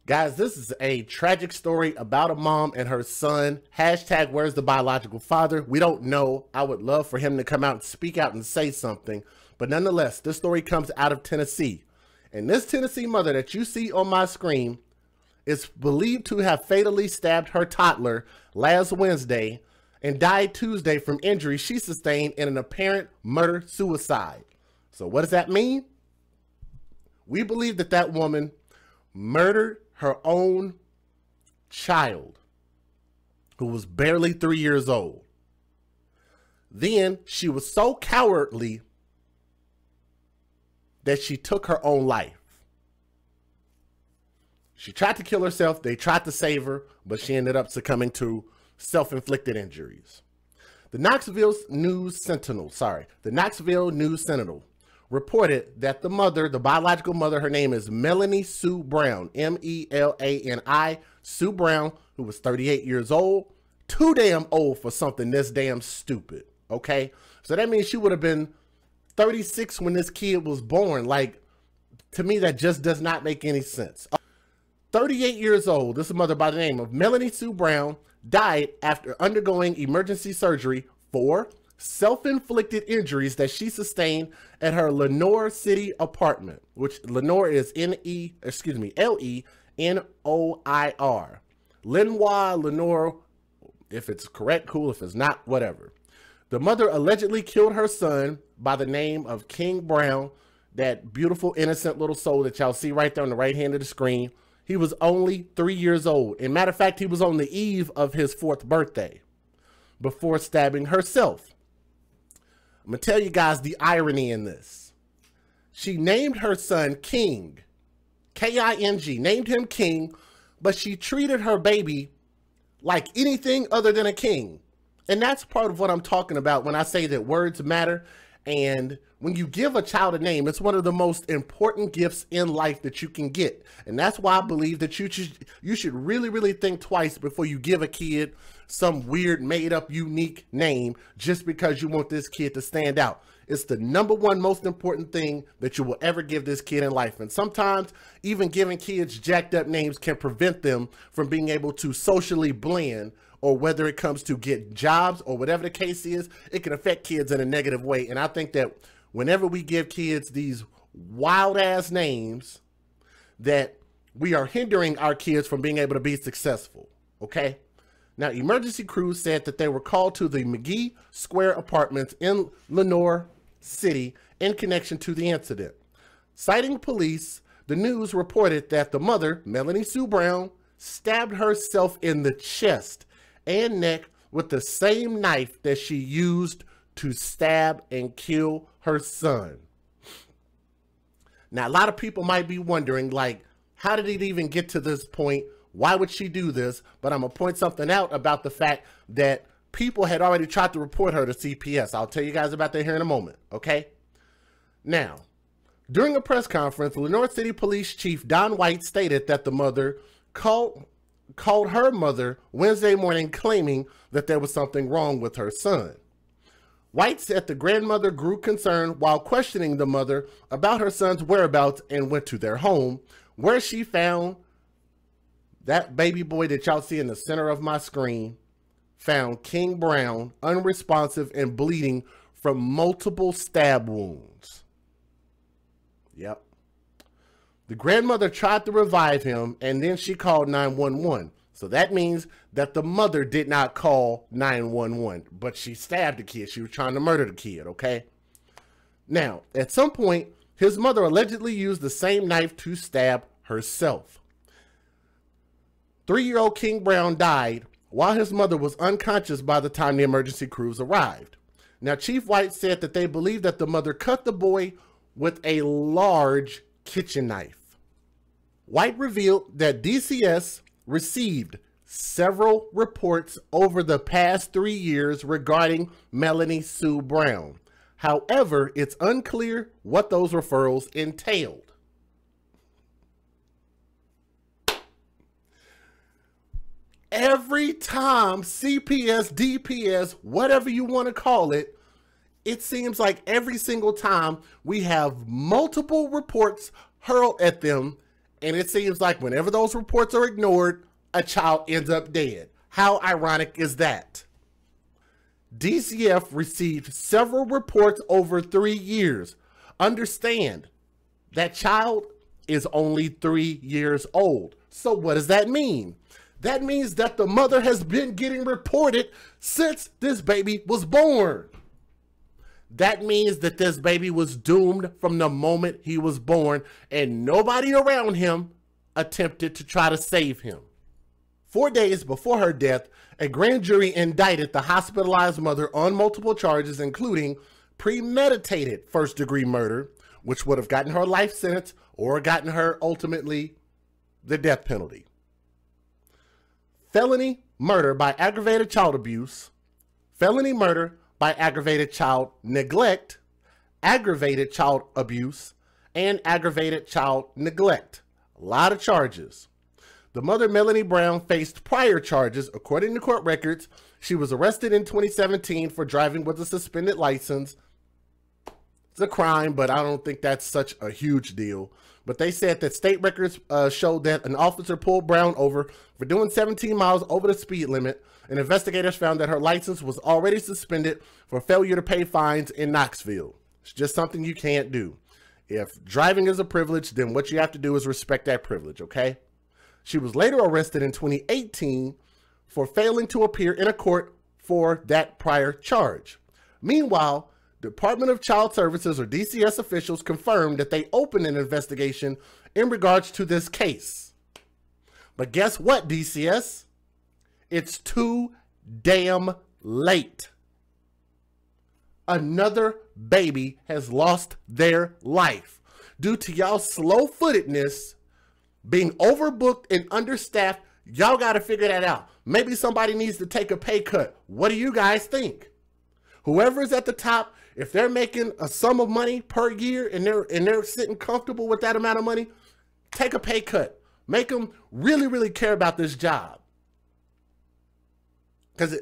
Guys, this is a tragic story about a mom and her son. Hashtag where's the biological father? We don't know. I would love for him to come out and speak out and say something. But nonetheless, this story comes out of Tennessee. And this Tennessee mother that you see on my screen is believed to have fatally stabbed her toddler last Wednesday and died Tuesday from injuries she sustained in an apparent murder-suicide. So what does that mean? We believe that that woman murdered her own child who was barely 3 years old. Then she was so cowardly that she took her own life. She tried to kill herself. They tried to save her, but she ended up succumbing to self-inflicted injuries. The Knoxville News Sentinel reported that the mother, the biological mother, her name is Melani Sue Brown, M-E-L-A-N-I, Sue Brown, who was 38 years old, too damn old for something this damn stupid, okay? So that means she would have been 36 when this kid was born. Like, to me, that just does not make any sense. 38 years old, this mother by the name of Melani Sue Brown died after undergoing emergency surgery for self-inflicted injuries that she sustained at her Lenoir City apartment, which Lenoir is L-E-N-O-I-R. Lenoir, if it's correct, cool. If it's not, whatever. The mother allegedly killed her son by the name of King Brown, that beautiful, innocent little soul that y'all see right there on the right hand of the screen. He was only 3 years old. And matter of fact, he was on the eve of his 4th birthday before stabbing herself. I'm going to tell you guys the irony in this. She named her son King, K-I-N-G, named him King, but she treated her baby like anything other than a king. And that's part of what I'm talking about when I say that words matter. And when you give a child a name, it's one of the most important gifts in life that you can get. And that's why I believe that you should really, really think twice before you give a kid some weird, made-up, unique name just because you want this kid to stand out. It's the #1 most important thing that you will ever give this kid in life. And sometimes even giving kids jacked up names can prevent them from being able to socially blend, or whether it comes to get jobs or whatever the case is, it can affect kids in a negative way. And I think that whenever we give kids these wild ass names, that we are hindering our kids from being able to be successful, okay? Now, emergency crews said that they were called to the McGee Square apartments in Lenoir City in connection to the incident. Citing police, the news reported that the mother, Melani Sue Brown, stabbed herself in the chest and neck with the same knife that she used to stab and kill her son. Now, a lot of people might be wondering, like, how did it even get to this point? Why would she do this? But I'm going to point something out about the fact that people had already tried to report her to CPS. I'll tell you guys about that here in a moment, okay? Now, during a press conference, Lenoir City Police Chief Don White stated that the mother called her mother Wednesday morning claiming that there was something wrong with her son. White said the grandmother grew concerned while questioning the mother about her son's whereabouts and went to their home, where she found that baby boy that y'all see in the center of my screen, found King Brown unresponsive and bleeding from multiple stab wounds. Yep. The grandmother tried to revive him, and then she called 911. So that means that the mother did not call 911, but she stabbed the kid. She was trying to murder the kid, okay? Now, at some point, his mother allegedly used the same knife to stab herself. 3-year-old King Brown died while his mother was unconscious by the time the emergency crews arrived. Now, Chief White said that they believe that the mother cut the boy with a large kitchen knife. White revealed that DCS received several reports over the past 3 years regarding Melani Sue Brown. However, it's unclear what those referrals entailed. Every time CPS, DPS, whatever you want to call it, it seems like every single time we have multiple reports hurled at them And it seems like whenever those reports are ignored, a child ends up dead. How ironic is that? DCF received several reports over 3 years. Understand, that child is only 3 years old. So what does that mean? That means that the mother has been getting reported since this baby was born. That means that this baby was doomed from the moment he was born, and nobody around him attempted to try to save him. 4 days before her death, a grand jury indicted the hospitalized mother on multiple charges, including premeditated first-degree murder, which would have gotten her a life sentence or gotten her ultimately the death penalty. Felony murder by aggravated child abuse, felony murder by aggravated child neglect, aggravated child abuse, and aggravated child neglect. A lot of charges. The mother, Melani Brown, faced prior charges. According to court records, she was arrested in 2017 for driving with a suspended license. It's a crime, but I don't think that's such a huge deal. But they said that state records showed that an officer pulled Brown over for doing 17 miles over the speed limit, and investigators found that her license was already suspended for failure to pay fines in Knoxville. It's just something you can't do. If driving is a privilege, then what you have to do is respect that privilege, okay? She was later arrested in 2018 for failing to appear in a court for that prior charge. Meanwhile, Department of Child Services, or DCS, officials confirmed that they opened an investigation in regards to this case. But guess what, DCS? It's too damn late. Another baby has lost their life due to y'all slow-footedness, being overbooked and understaffed. Y'all got to figure that out. Maybe somebody needs to take a pay cut. What do you guys think? Whoever's at the top, if they're making a sum of money per year and they're sitting comfortable with that amount of money, take a pay cut. Make them really, really care about this job.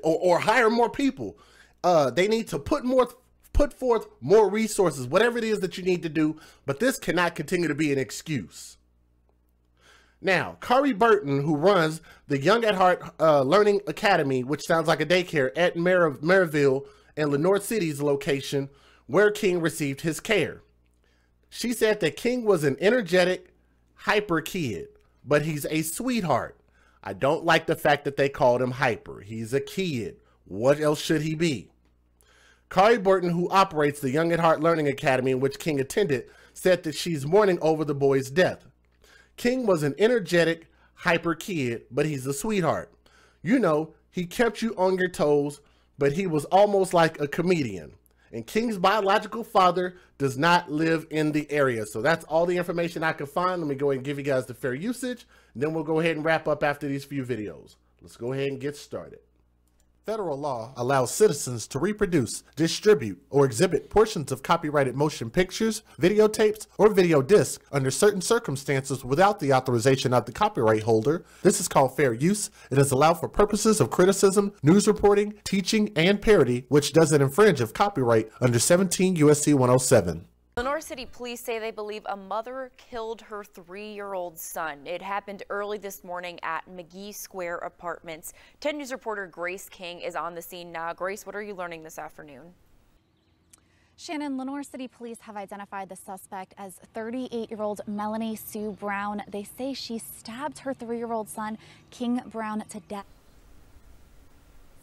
Or hire more people. They need to put forth more resources, whatever it is that you need to do. But this cannot continue to be an excuse. Now, Kari Burton, who runs the Young at Heart Learning Academy, which sounds like a daycare at Maryville and Lenoir City's location where King received his care. She said that King was an energetic, hyper kid, but he's a sweetheart. I don't like the fact that they called him hyper. He's a kid. What else should he be? Kari Burton, who operates the Young at Heart Learning Academy in which King attended, said that she's mourning over the boy's death. King was an energetic, hyper kid, but he's a sweetheart. You know, he kept you on your toes, but he was almost like a comedian. And King's biological father does not live in the area. So that's all the information I could find. Let me go ahead and give you guys the fair usage. And then we'll go ahead and wrap up after these few videos. Let's go ahead and get started. Federal law allows citizens to reproduce, distribute, or exhibit portions of copyrighted motion pictures, videotapes, or video discs under certain circumstances without the authorization of the copyright holder. This is called fair use. It is allowed for purposes of criticism, news reporting, teaching, and parody, which doesn't infringe of copyright under 17 U.S.C. 107. Lenoir City police say they believe a mother killed her 3-year-old son. It happened early this morning at McGee Square Apartments. 10 News reporter Grace King is on the scene now. Grace, what are you learning this afternoon? Shannon, Lenoir City police have identified the suspect as 38-year-old Melani Sue Brown. They say she stabbed her 3-year-old son, King Brown, to death.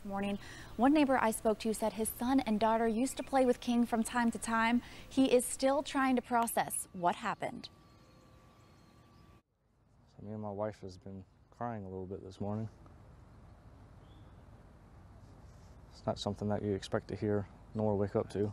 Morning. One neighbor I spoke to said his son and daughter used to play with King from time to time. He is still trying to process what happened. So me and my wife has been crying a little bit this morning. It's not something that you expect to hear nor wake up to.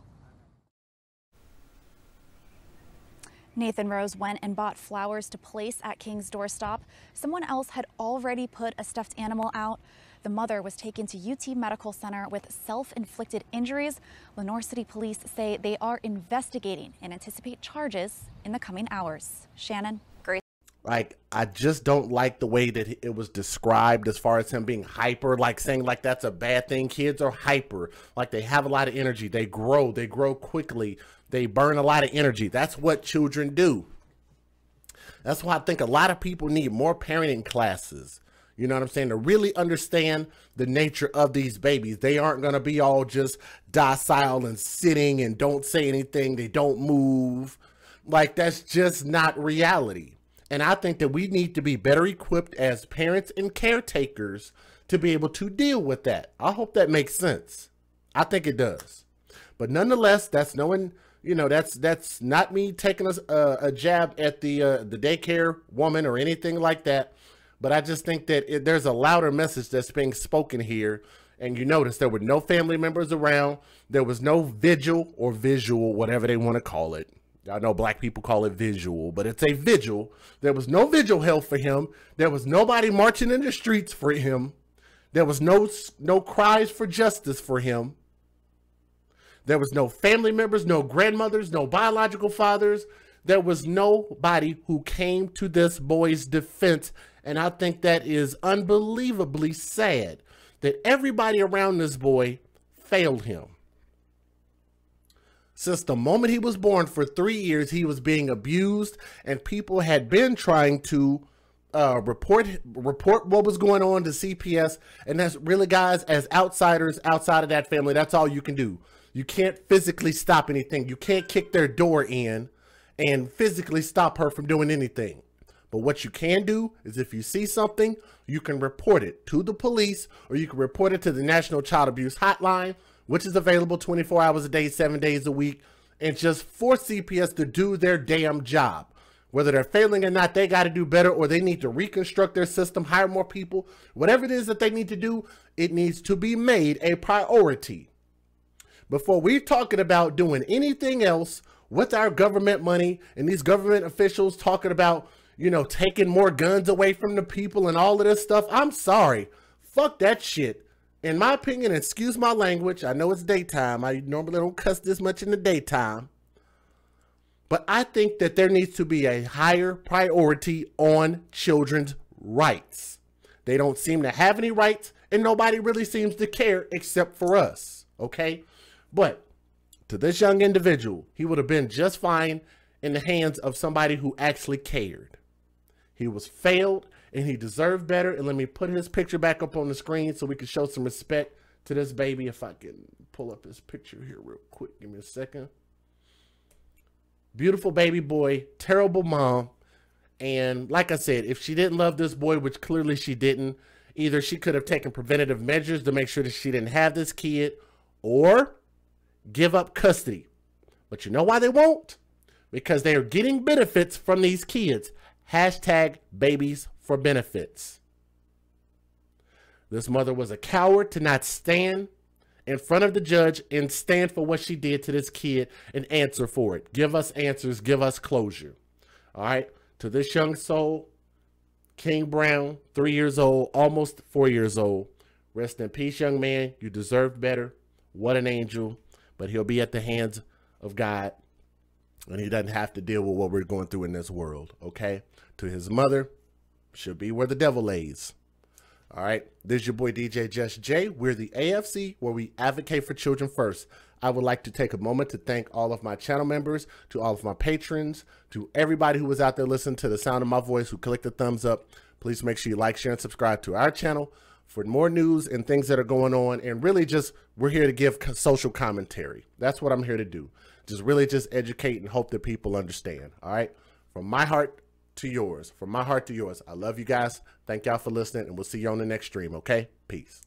Nathan Rose went and bought flowers to place at King's doorstop. Someone else had already put a stuffed animal out. The mother was taken to UT Medical Center with self-inflicted injuries. Lenoir City police say they are investigating and anticipate charges in the coming hours. Shannon? Great. Like, I just don't like the way that it was described as far as him being hyper, like saying like that's a bad thing. Kids are hyper, like they have a lot of energy. They grow quickly. They burn a lot of energy. That's what children do. That's why I think a lot of people need more parenting classes. You know what I'm saying? To really understand the nature of these babies. They aren't going to be all just docile and sitting and don't say anything. They don't move. Like, that's just not reality. And I think that we need to be better equipped as parents and caretakers to be able to deal with that. I hope that makes sense. I think it does. But nonetheless, that's knowing, you know, that's not me taking a jab at the daycare woman or anything like that. But I just think that there's a louder message that's being spoken here. And you notice there were no family members around. There was no vigil or visual, whatever they want to call it. I know black people call it visual, but it's a vigil. There was no vigil held for him. There was nobody marching in the streets for him. There was no cries for justice for him. There was no family members, no grandmothers, no biological fathers. There was nobody who came to this boy's defense. And I think that is unbelievably sad that everybody around this boy failed him. Since the moment he was born, for 3 years, he was being abused, and people had been trying to report what was going on to CPS. And that's really, guys, as outsiders outside of that family, that's all you can do. You can't physically stop anything. You can't kick their door in and physically stop her from doing anything. But what you can do is, if you see something, you can report it to the police, or you can report it to the National Child Abuse Hotline, which is available 24 hours a day, 7 days a week, and just force CPS to do their damn job. Whether they're failing or not, they got to do better, or they need to reconstruct their system, hire more people. Whatever it is that they need to do, it needs to be made a priority. Before we're talking about doing anything else with our government money and these government officials talking about, you know, taking more guns away from the people and all of this stuff, I'm sorry. Fuck that shit. In my opinion, excuse my language, I know it's daytime. I normally don't cuss this much in the daytime. But I think that there needs to be a higher priority on children's rights. They don't seem to have any rights, and nobody really seems to care except for us, okay? But to this young individual, he would have been just fine in the hands of somebody who actually cared. He was failed, and he deserved better. And let me put his picture back up on the screen so we can show some respect to this baby. If I can pull up his picture here real quick. Give me a second. Beautiful baby boy, terrible mom. And like I said, if she didn't love this boy, which clearly she didn't, either she could have taken preventative measures to make sure that she didn't have this kid, or give up custody. But you know why they won't? Because they are getting benefits from these kids. Hashtag babies for benefits. This mother was a coward to not stand in front of the judge and stand for what she did to this kid and answer for it. Give us answers. Give us closure. All right. To this young soul, King Brown, 3 years old, almost 4 years old. Rest in peace, young man. You deserved better. What an angel. But he'll be at the hands of God. And he doesn't have to deal with what we're going through in this world. Okay. To his mother, should be where the devil lays. All right. This is your boy DJ Just J. We're the AFC, where we advocate for children first. I would like to take a moment to thank all of my channel members, to all of my patrons, to everybody who was out there listening to the sound of my voice, who clicked the thumbs up. Please make sure you like, share, and subscribe to our channel for more news and things that are going on. And really just, we're here to give social commentary. That's what I'm here to do. Just really just educate and hope that people understand. All right. From my heart to yours. From my heart to yours. I love you guys. Thank y'all for listening, and we'll see you on the next stream. Okay. Peace.